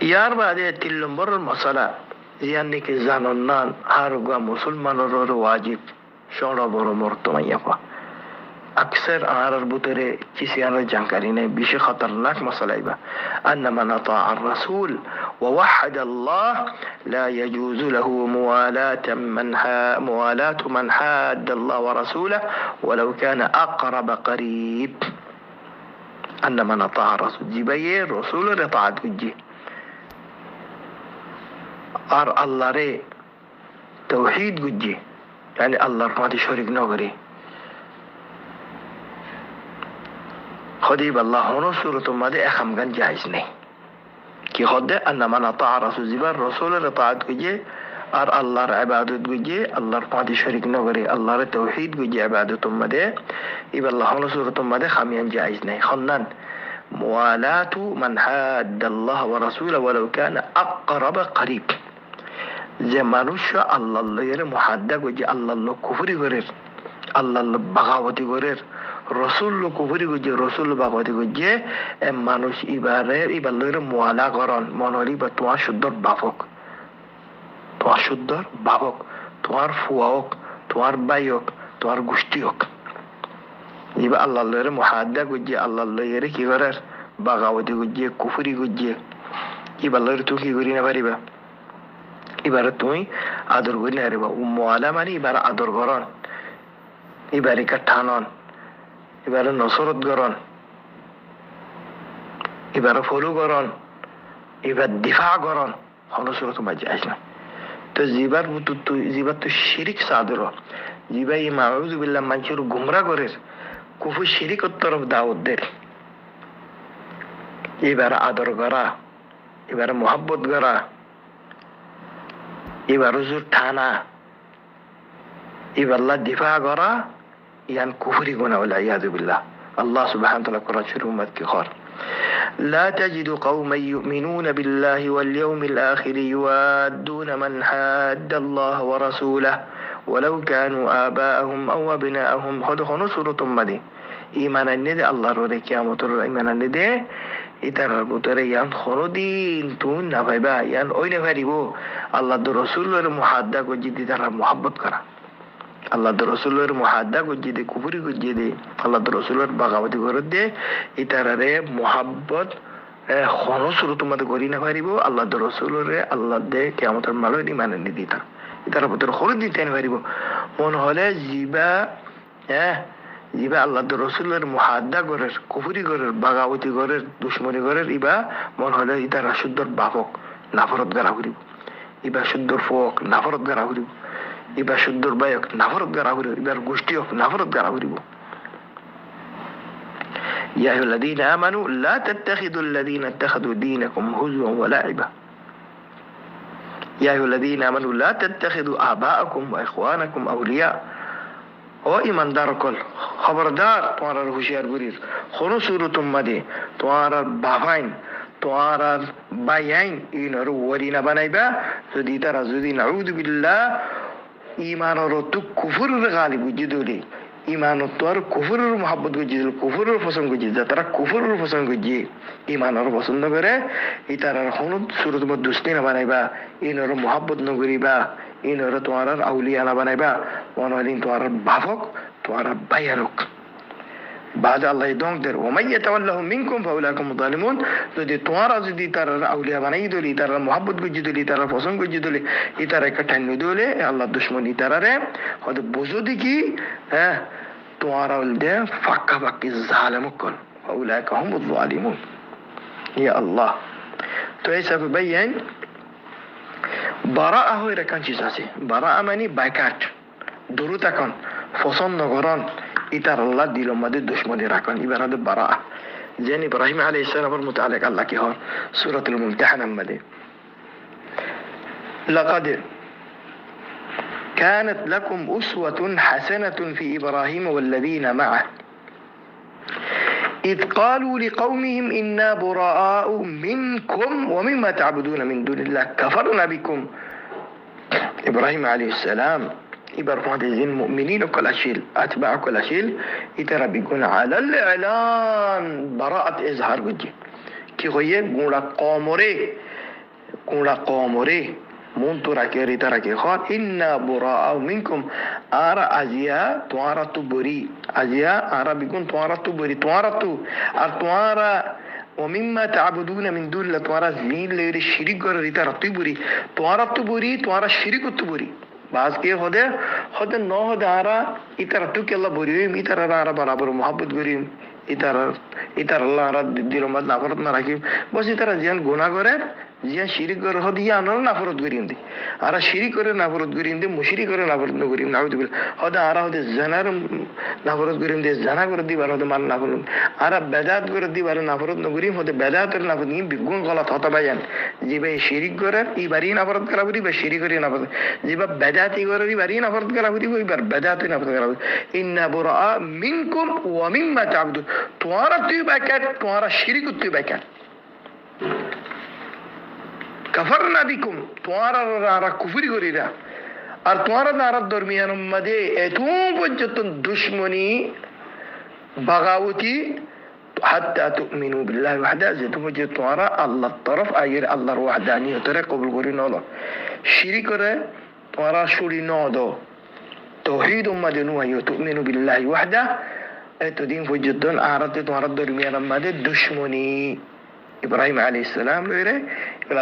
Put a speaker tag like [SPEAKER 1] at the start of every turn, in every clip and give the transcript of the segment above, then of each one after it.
[SPEAKER 1] ইয়ার বাদে 3 নম্বরের মশলা ইয়ানি কি জানন না আর গা মুসলমানের ওয়াজিব সড় বড় মর্তমাইয়া পা अक्सर आर बुतरे चिसियान जानकारी ने विषय खतरनाक मसला इबा अन मन अता الرسول ووحد الله لا يجوز له موالاة من حاد الله ورسوله ولو كان أقرب قريب أن من أطاع الرسول جبيه رسول رطاعت وجه আর আল্লাহরে তৌহিদ গুজি يعني আল্লাহর সাথে শরীক নগরী خديب الله هنا سورة ماده اخم گن جائز نہیں کہ خود ان من اطاع رسول زبر رسول اطاعت گجے اور اللہ ر عبادت گجے اللہ ر پادی شریک نگری اللہ ر توحید گجے عبادت ماده اب الله هنا سورة ماده خمیان جائز نہیں خنن موالات من حاد الله ورسوله ولو كان اقرب قريب যে মানুষ আল্লাহর মুহাদ্দা গজে আল্লাহর কুফরি করে আল্লাহর বাগাওয়াতি করে রসুল কুফরি গজে রসুল বাগাওয়াতি গজে এ মানুষ ইবারের মুআলা করন মনরি বা তোমার শুদ্ধর বাপক তোমার ফুয়াওক তোমার বাইওক তোমার গোষ্ঠীওক ইবা আল্লাহর মুহাদ্দা গজে আল্লাহর কি করে বাগাওয়াতি গজে কুফরি গজে ইবারের তো কি করি না পারিবা এবারে তুমি আদর করি না রে বাবু মোয়ালা মানে এবার আদর করন এবারে কাঠানন এবারে নসরত করন এবারে ফলো করন এবার দিফা করন হনসরত মাঝে আস না তো জিবার তো শিরিক সাদর জিবা এই মাউযুবিল্লাহ মানুষের গুমরা করে কুফর শিরিকর তরফ দাওয়াত দেয় এবারে আদর করা এবারে মোহাব্বত করা এবার হুজুর থানা এবাল্লা দিফা করা ইয়ান কুফরি গুনাহ ওয়া ইয়াযু বিল্লাহ আল্লাহ সুবহানাহু ওয়া তাআলা কোরআন শরীফ উম্মত কি খর لا تجد قوما يؤمنون بالله واليوم الآخر يوادون من حاد الله ورسوله ولو كانوا آباءهم أو أبناءهم خدخنوا سورة مدي إيمان الندى الله روري كيامة إيمان الندى ইতারার ভিতরে ইয়ান খরদিন তুই না ভাইবা ইয়ান ওইনে পারিব আল্লাহ রসুলের মুহাদ্দা গজ্জি তারা মোহাব্বত করা আল্লাহ রসুলের মুহাদ্দা গজ্জি দে কুফরি গজ্জি দে আল্লাহ রসুলের বাগাবতি করে দে ইতারারে মোহাব্বত খনো শুরু তোমাদের করি না পারিব আল্লাহ রসুলের আল্লাহ দে কিয়ামতের মালো ইমানে নি দিতা ইতারার ভিতরে খরদিন তেন পারিব মন হলে জিবা আল্লাহ রসুলের মুহাদ্দা করে কুফরি করে বাগাবতি করে দুশ্মনী করে ইবা মন হলে ইতারা শুদ্ধর বাপক নাফরত গারা করিব ইবা শুদ্ধর ফোক নাফরত গারা করিব ইবা শুদ্ধর বায়ক নাফরত গারা করিব ইবার গোষ্ঠী হোক নাফরত গারা করিব يا أيها الذين آمنوا لا تتخذوا الذين اتخذوا دينكم هزوا ولعبا يا أيها الذين آمنوا لا تتخذوا آباءكم وإخوانكم أولياء ও ইমানদার কল খবরদার তোমার হুঁশিয়ার গুরির কোনো সুরত মাদে তোমার বাবাইন তোমার বাইআইন ইনর ওয়ারিনা বানাইবা যদি তারা যদি নাউযুবিল্লাহ ইমানর তো কুফরের গালি বুঝি দলি ইমানত তো আর কুফরের মহব্বত বুঝি দল কুফরের পছন্দ বুঝি যা তারা কুফরের পছন্দ বুঝি ইমানর পছন্দ করে ইতারার কোনো সুরত মত দুস্তি না বানাইবা ইনর মহব্বত নগরিবা ইনর তোমার আউলিয়া না বানাইবা মনে হয় তোমার বাপক তোমার ভাইয়ারক বাদ আল্লাহ দংদের ওমাই ইয়াতাওয়াল্লাহু মিনকুম ফাউলাকুম যালিমুন যদি তোমারা যদি তার আউলিয়া বানাই দলি তার মোহাব্বত গুজি দলি তার পছন্দ গুজি দলি ইতারা একটা ঠান্নি দলে আল্লাহ দুশমন ইতারারে হয়তো বুঝো দেখি তোমারা দে ফাক্কা ফাক্কি জালেমুকুন ফাউলাকা হুমুজ যালিমুন ইয়া আল্লাহ তো এই সব বাইয়ান বারাআ হয়ে রাখান চিজ আছে বারাআ মানে বাইকাট দূরত এখন পছন্দ করন ইতার আল্লাহ দিল মধ্যে দুশ্মনী রাখেন ইবারাদ বারাআ যেন ইব্রাহিম আলাইহিস সালামের মুতাআল্লিক আল্লাহ কি হয় সূরাতুল মুমতাহানার মধ্যে লাকাদ كانت لكم أسوة حسنة في إبراهيم والذين معه إذ قالوا لقومهم إنا براء منكم ومما تعبدون من دون الله كفرنا بكم إبراهيم عليه السلام إبراهيم المؤمنين وكل أشيل أتباع كل أشيل إترى بيكون على الإعلان براءة إظهار وجه كي هو يقول قامري কোনটা কমরে মন তো রাখে রিতা রাখে খন ইন্না বুরাআ মিনকুম আর আজিয়া তোয়ারা তু বরি আজিয়া আর বিগুন তোয়ারা তু বরি তোয়ারা তু আর তোয়ারা ومما تعبدون من دون الله তোয়ারা জিন লেরে শিরিক করে রিতা রাতু বরি তোয়ারা শিরিক তু বরি বাস কে হদে হদে ন হদে আরা ইতারা তু কেল্লা বরি ইতারা আরা বরাবর মোহাব্বত করি ইতার আল্লাহ আরা দিল মত নাফরত না রাখি বস ইতারা জিয়ান গুনাহ করে জিয়া শিরিক করে হদি আনার নাফরত করিম দি আরা শিরিক করে নাফরত করিম দি মুশরিক করে নাফরত করিম নাউযুবিল্লাহ হদে আরা হদে জানার নাফরত করিম দি জানা করে দিবার হদে মান নাফরত আরা বেদাত করে দিবার নাফরত করিম হদে বেদাতের নাফরত নি বিগুন গলত হতা বায়ান জিবে শিরিক করে ই বারি নাফরত করা বলি বা শিরিক করে নাফরত জিবা বেদাতি করে ই বারি নাফরত করা বলি ওইবার বেদাতি নাফরত করা বলি ইন্না বুরাআ মিনকুম ওয়া মিম্মা তা'বুদুন তোয়ারা তুই বাকাত তোয়ারা শিরিক তুই বাকাত কাফারনা বিকুম তোয়ারা আরা কুফরি করিরা আর তোয়ারা আরার দরমিয়ানের মধ্যে এত পর্যন্ত দুশমনি বাগাওতি হাত্তা তুমিনু বিল্লাহি ওয়াহদা যে তুমি যে তোয়ারা আল্লাহর তরফ আয়ের আল্লাহর ওয়াহদানিয়তরে কবুল করি নলো শিরিক করে তোয়ারা শুরি নদ তাওহীদ উম্মাদে নুয়াইয়ু তুমিনু বিল্লাহি ওয়াহদা এতদিন পর্যন্ত আরাতে তোয়ারা দরমিয়ানের মধ্যে দুশমনি ইব্রাহিম আলাইহিস সালাম লইরে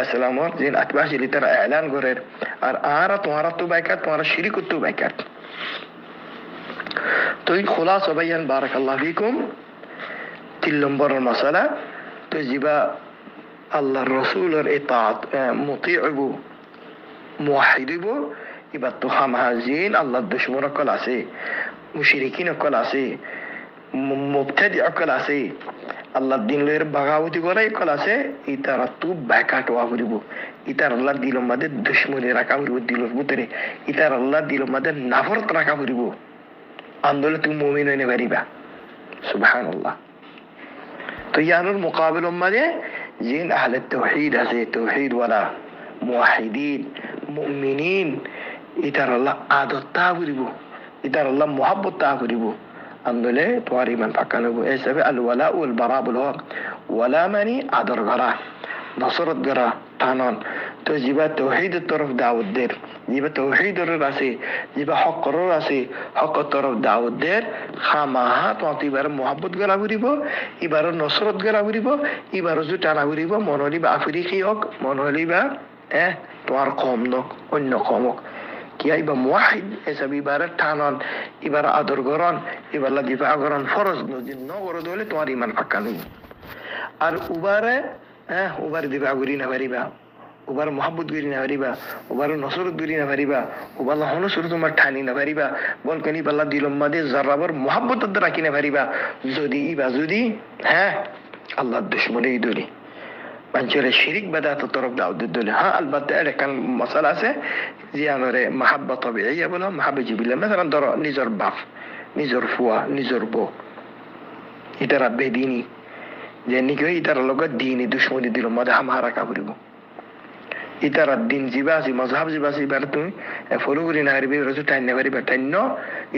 [SPEAKER 1] সালাম ওর জিন আতবাহ জিলি তারা এলান করেন আর আরা তোমরা তো বাইকাত তোমরা শিরিক তো বাইকাত তো এই খুলাসা বায়ান বারাকাল্লাহু ফিকুম 3 নম্বরের মাসালা তো জিবা আল্লাহর রাসূলের ইতাআত মুতিইবু মুওয়াহিদিবু ইবা তো হামাজিন আল্লাহর দুশমন কল আছে মুশরিকিন কল আছে মুবতাদি কল আছে আল্লাহর দিন লয়ের বাগাওতি করাই কল আছে ইতারা তু বাইকাট ওয়া করিব ইতার আল্লাহ দিল মধ্যে দুশমনি রাখা করিব দিলর ভিতরে ইতার আল্লাহ দিল মধ্যে নাফরত রাখা করিব আন্দোলন তুমি মুমিন হইতে পারিবা সুবহানাল্লাহ তো ইয়ানুর মুকাবিল মধ্যে জিন আহলে তাওহীদ আছে তাওহীদ ওয়ালা মুওয়াহিদিন মুমিনিন ইতার আল্লাহ আদত তা করিব ইতার আল্লাহ মুহাব্বত তা করিব আন্দোলে তোমার ইমান পাক্কা নেব এই হিসাবে আল ওয়ালা ওয়াল বারা বল ওয়ালা মানে আদর করা নসরত করা টানন তো জিবা তাওহীদের তরফ দাওয়াত দের জিবা তাওহীদের আছে জিবা হকর আছে হকর তরফ দাওয়াত দের খামাহা তো এবার মোহাব্বত করা করিব এবার নসরত করা করিব এবার যে টানা করিব মনলি বা আফ্রিকি হোক মনলি বা তোমার কম নক অন্য কম হোক কিয়াইবা মুওয়াহিদ হিসাবে এবারে টানন এবার আদর করন এবার দিফা করন ফরজ নজির ন করে দিলে তোমার ইমান পাক্কা নেই আর উবারে উবার দিফা করি না পারিবা উবার মোহাব্বত করি না পারিবা উবার নসরত করি না পারিবা উবার হনসর তোমার ঠানি না পারিবা বলকেনি বাল্লা দিলম মাদে জারাবর মোহাব্বত রাখি না পারিবা যদি আল্লাহর দুশমনই দলি মানুষের শিরিক বেদাত তরফ দাওয়াত দিলে আলবাত্তা একটা মশলা আছে জিয়ানরে মাহাব্বা তাবিঈয়া বলো মাহাব্বা জিবিল্লাহ مثلا ধরো নিজের বাপ নিজের ফুয়া নিজের বউ ইতারা বেদিনী যে নিকে ইতারা লগত দিনী দুশমনী দিল মধ্যে হামারা কাবরিব ইতারা দিন জিবাসি মজহাব জিবাসি বার তুমি ফলো করি না হারিবে রজু টাইন না পারিবা টাইন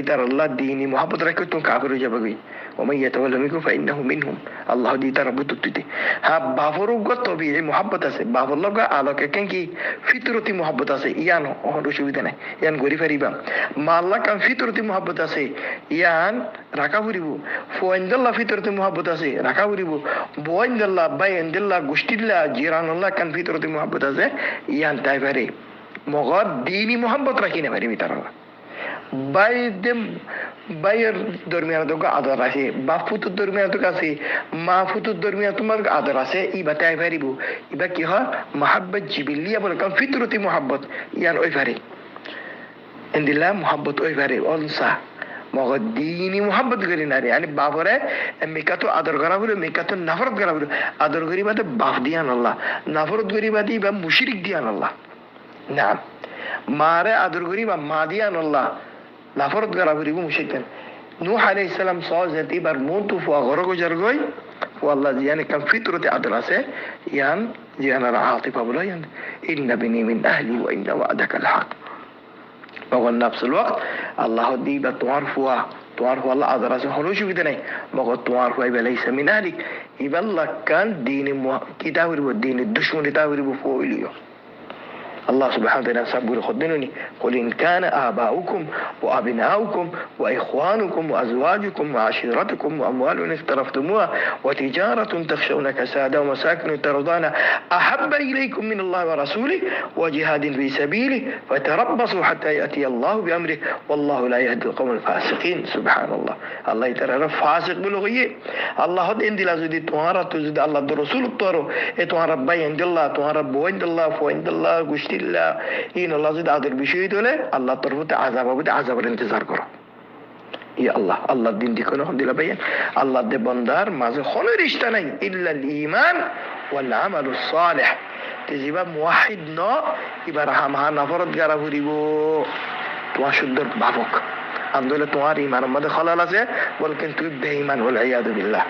[SPEAKER 1] ইতার আল্লাহ দিনী মোহাব্বত রাখে তুমি কাফির হয়ে যাবে গই ওমাই ইয়াতাওয়াল্লা মিনকুম ফাইন্নাহু মিনহুম আল্লাহ দি তারা বুতুতিতে বাফর গত বি এই মোহাব্বত আছে বাফর লগ আলোকে কেন কি ফিতরতি মোহাব্বত আছে ইয়ান ওহর অসুবিধা নাই ইয়ান গরি পারিবা মাল্লা কাম ফিতরতি মোহাব্বত আছে ইয়ান রাখা ফুরিব ফোয়েন্দাল্লাহ ফিতরতি মোহাব্বত আছে রাখা ফুরিব বয়েন্দাল্লাহ বাইন্দাল্লাহ গোষ্ঠীল্লাহ জিরানুল্লাহ কান ফিতরতি মোহাব্বত আছে ইয়ান তাই পারে মগর দিনী মোহাব্বত রাখি না পারিবি তারা বাইয়ের দরমিয়ান তোকে আদর আছে বাপ ফুতুর দরমিয়ান তোকে আছে মা ফুতুর দরমিয়ান তোমার আদর আছে ইবা তাই পারিব ইবা কি হয় মোহাব্বত জিবিল্লিয়া বলে কারণ ফিতরতি মোহাব্বত ইয়ান ওই পারে ইন্দিল্লাহ মোহাব্বত ওই পারে অনসা মগর দিনী মোহাব্বত করি না রে মানে বাপরে মেকা তো আদর করা বলে মেকা তো নাফরত করা বলে আদর করি বাদে বাপ দিয়ান আল্লাহ নাফরত করি বাদে বা মুশরিক দিয়ান আল্লাহ না মারে আদর করি বা মা দিয়ান আল্লাহ নাফরত করা করিব মুশরিক নূহ আলাইহিস সালাম সহজতি বার মন্তু ফুয়া ঘর গুজার গই ও আল্লাহ জিয়ানে কাম ফিতরতে আদর আছে ইয়ান জিয়ানার আতিফা বলে ইয়ান ইন্না বিনি মিন আহলি ওয়া ইন্না ওয়াদাকাল হক তখন নাফসুল ওয়াক্ত আল্লাহ দিবা তোমার ফুয়া তোমার আল্লাহ আদর আছে কোনো অসুবিধা নাই মগর তোমার হইবে লাইসা মিন আহলিক ইবাল্লাহ কান দিনে কিতা হইব দিনে দুশমনি তা হইব ফইলিও الله سبحانه وتعالى سبحانه خدنني قل إن كان آباؤكم وأبناؤكم وإخوانكم وأزواجكم وعشيرتكم وأموال اقترفتموها وتجارة تخشون كسادها ومساكن ترضانا أحب إليكم من الله ورسوله وجهاد في سبيله فتربصوا حتى يأتي الله بأمره والله لا يهدي القوم الفاسقين سبحان الله الله ترى فاسق بلغيه الله هد عند لازم توارا تزد الله الرسول الطارو توارا باي عند الله توارا بو عند الله فو عند الله قشت الله إن الله زد عذر بشيء دوله الله طرفت عذاب وبد عذاب الانتظار كره يا الله الله الدين دي كونه خندي لبين الله ده بندار ما زه خون رشتة نين إلا الإيمان والعمل الصالح تجيب موحد نا إبراهام ها نفرت جرا فريبو تواشدر بابك عندله توار إيمان ما ده خلال سه ولكن توي بإيمان والعياذ بالله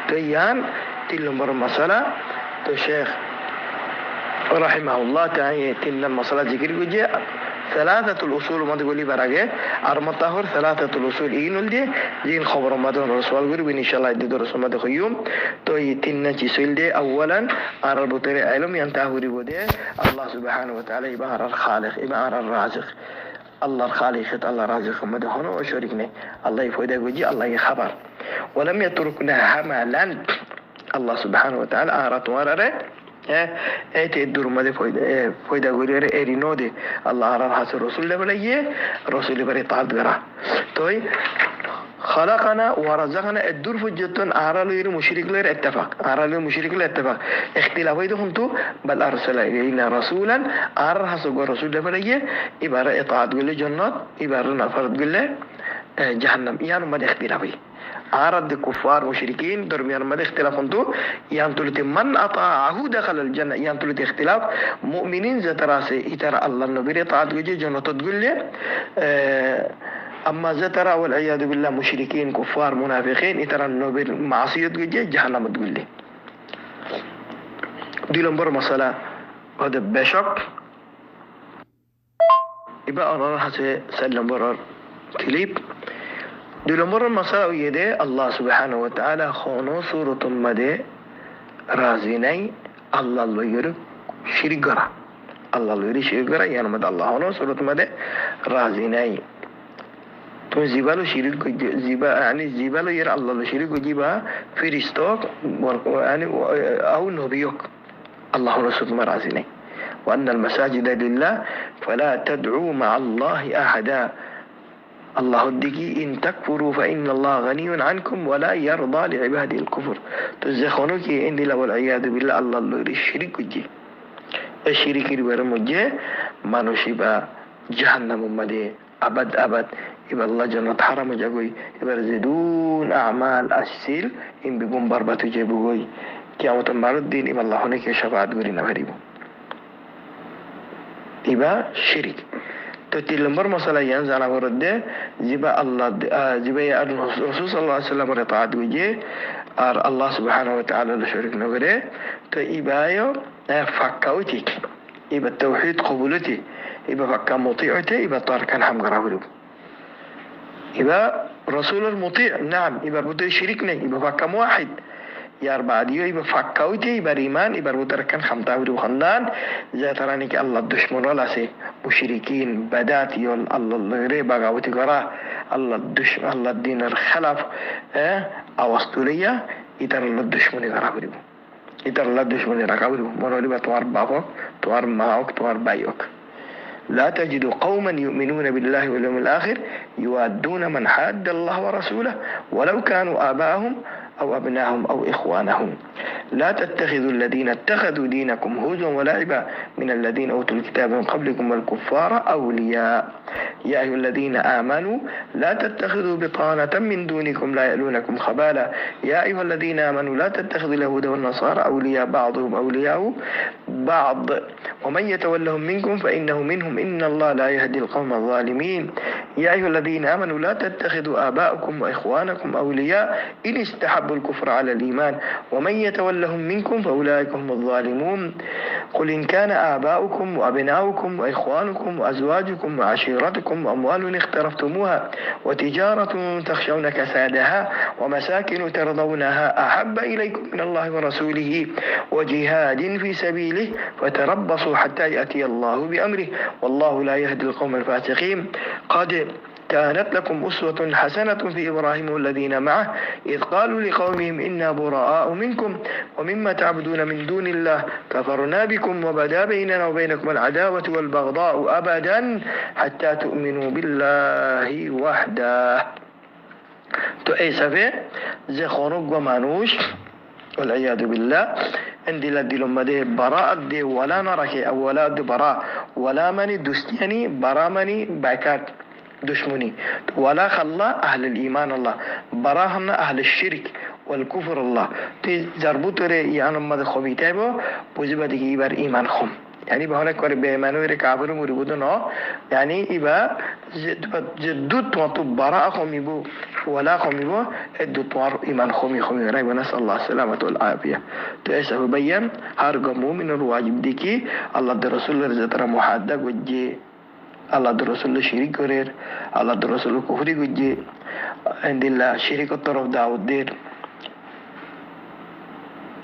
[SPEAKER 1] تيان تلمبر مسألة تو شيخ رحمه الله تعالى تلنا مسألة ذكر وجه ثلاثة الأصول ما تقولي براجع أرمطهور ثلاثة الأصول إينول دي زين خبر ما تقول رسول قريب إن شاء الله يدي رسول ما تخيوم تو يتنا جسول دي أولا أربطة علم ينتهي بده الله سبحانه وتعالى يبهر الخالق يبهر الرازق الله الخالق الله الرازق ما ده هنا وشريكنا الله يفيد وجه الله يخبر ولم يتركنا هملا الله سبحانه وتعالى أراد ورره ايتي الدور ماذا فايدة غير ارينو دي الله عرف حسن رسول الله بلايه رسول الله بري طاعت غرا توي خلقنا ورزقنا الدور فجتون عرالو يري مشرك لير اتفاق عرالو مشرك لير اتفاق اختلاف ايدو هنتو بل ارسل الينا رسولا عرف حسن رسول الله بلايه عبارة اطاعت قل جنات عبارة نفرت قل جهنم يعني ما اختلافي عرض كفار مشركين درميان ما اختلاف انتو يانتلت من اطاعه دخل الجنة يانتلت اختلاف مؤمنين زتراسي اترى الله النبي طاعت وجه جنة تقول لي اما زترى والعياذ بالله مشركين كفار منافقين اترى النبي معصية وجه جهنم تقول لي دي لنبر مسألة هذا بشك يبقى انا حسي سلم برر كليب دلمر مسألة يده الله سبحانه وتعالى خونو سورة مده رازيني الله يرى شريك غرا الله يرى شريك غرا يعني مد الله خونو سورة مده رازيني تو زيبالو شريك زيبا يعني زيبالو يرى الله شريك جيبا فريستوك يعني أو نبيوك الله خونو سورة مده رازيني وأن المساجد لله فلا تدعوا مع الله أحدا الله الدقي إن تكفروا فإن الله غني عنكم ولا يرضى لعباده الكفر تزخونك إن لا والعياذ بالله الله يري الشرك وجه الشرك يبرمجه ما نشيبا جهنم مده أبد أبد يبقى الله جنة حرم جاكوي يبقى زدون أعمال السيل إن بيقوم بربط جيبوي كيامة مرد دين يبقى الله هناك شفاعت قرينا فريبو يبقى شرك تتلمبر مسألة ينزل على ورد جبا الله جبا يا الرسول صلى الله عليه وسلم رطعت وجه الله سبحانه وتعالى لشرك نغره تو إبايو فكاوتي إبا التوحيد قبولتي إبا فكا مطيعتي إبا طاركان حم غراولو إبا رسول المطيع نعم إبا بطي شركني إبا فكا موحد يا أربعة ديو يبقى فكاوتي يبقى ريمان يبقى ربطركن خمتاوري وخندان زاترانيك الله الدشمن رلاسي مشركين بدات يول الله غير بغاوتي غرا الله الدشمن الله الدين الخلف أوستوريا يتر الله الدشمن غرا بريو يتر الله الدشمن غرا بريو منولي بتوار بابك توار ماوك توار بايوك لا تجد قوما يؤمنون بالله واليوم الآخر يوادون من حاد الله ورسوله ولو كانوا آباءهم أو أبناهم أو إخوانهم لا تتخذوا الذين اتخذوا دينكم هزوا ولعبا من الذين أوتوا الكتاب من قبلكم والكفار أولياء يا أيها الذين آمنوا لا تتخذوا بطانة من دونكم لا يألونكم خبالا يا أيها الذين آمنوا لا تتخذوا اليهود والنصارى أولياء بعضهم أولياء بعض ومن يتولهم منكم فإنه منهم إن الله لا يهدي القوم الظالمين يا أيها الذين آمنوا لا تتخذوا آباءكم وإخوانكم أولياء إن استحبوا الكفر على الإيمان ومن يتولهم منكم فأولئك هم الظالمون قل إن كان آباؤكم وأبناؤكم وإخوانكم وأزواجكم وعشيرتكم وأموال اقترفتموها وتجارة تخشون كسادها ومساكن ترضونها أحب إليكم من الله ورسوله وجهاد في سبيله فتربصوا حتى يأتي الله بأمره والله لا يهدي القوم الفاسقين قد كانت لكم أسوة حسنة في إبراهيم والذين معه إذ قالوا لقومهم إنا براء منكم ومما تعبدون من دون الله كفرنا بكم وبدا بيننا وبينكم العداوة والبغضاء أبدا حتى تؤمنوا بالله وحده. تو ایسا فی زخونو گمانوش والعياذ بالله عندي لدي لمده براء دي ولا نرك أولاد براء ولا مني دستياني براء مني باكات دشمني ولا خلا أهل الإيمان الله براهن أهل الشرك والكفر الله تزربط ري يعني مد خبيته بو بوزبا دي بر إيمان خم يعني بهونه كور بيمانو ري كافر مريبودو نو يعني إبا جدود تو براء خمي بو ولا خمي بو ادو توار إيمان خمي رأي ونسأل الله السلامة والعافية تأسف بيان هارغمو من الواجب ديكي الله در رسول رزتر محادق وجي الله در رسول شريك كرير الله در رسول كفري وجي عند الله شريك الطرف داود دير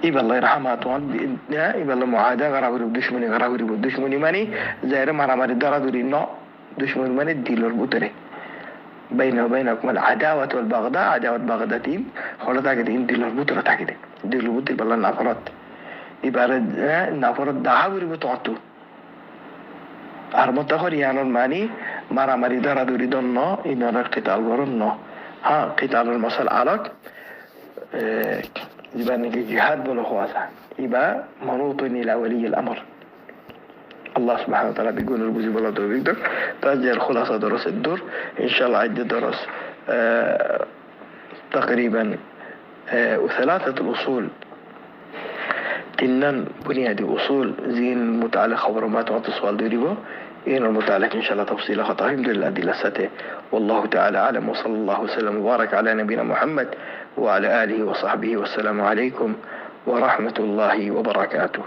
[SPEAKER 1] إبا الله يرحمه توان إبا الله معادة غراوري بدشمني ماني زائر مرامري دارا دوري نو دشمني ماني ديلور بوتري بينه وبينكم العداوة والبغضاء عداوة بغضاتين خلطا كدين ديلور بوترا تاكدين ديلور بوتري بالله نافرات إبا نافرات داهاوري بتوعتو أرمت أخر يعني ماني مرامري دارا دوري دون نو إنه قتال ورن نو ها قتال المصل علاق يبقى نجي جهاد بلا خواسة يبقى منوط إلى ولي الأمر الله سبحانه وتعالى بيقول البوزي بلا دور بيقدر تأجل خلاصة درس الدور إن شاء الله عدة درس تقريبا وثلاثة الأصول تنن بنياد أصول زين متعلق خبرمات وتصوال دوريبو إن المتعلق إن شاء الله تفصيل خطأ الحمد لله أدلة سته والله تعالى أعلم وصلى الله وسلم وبارك على نبينا محمد وعلى آله وصحبه والسلام عليكم ورحمة الله وبركاته.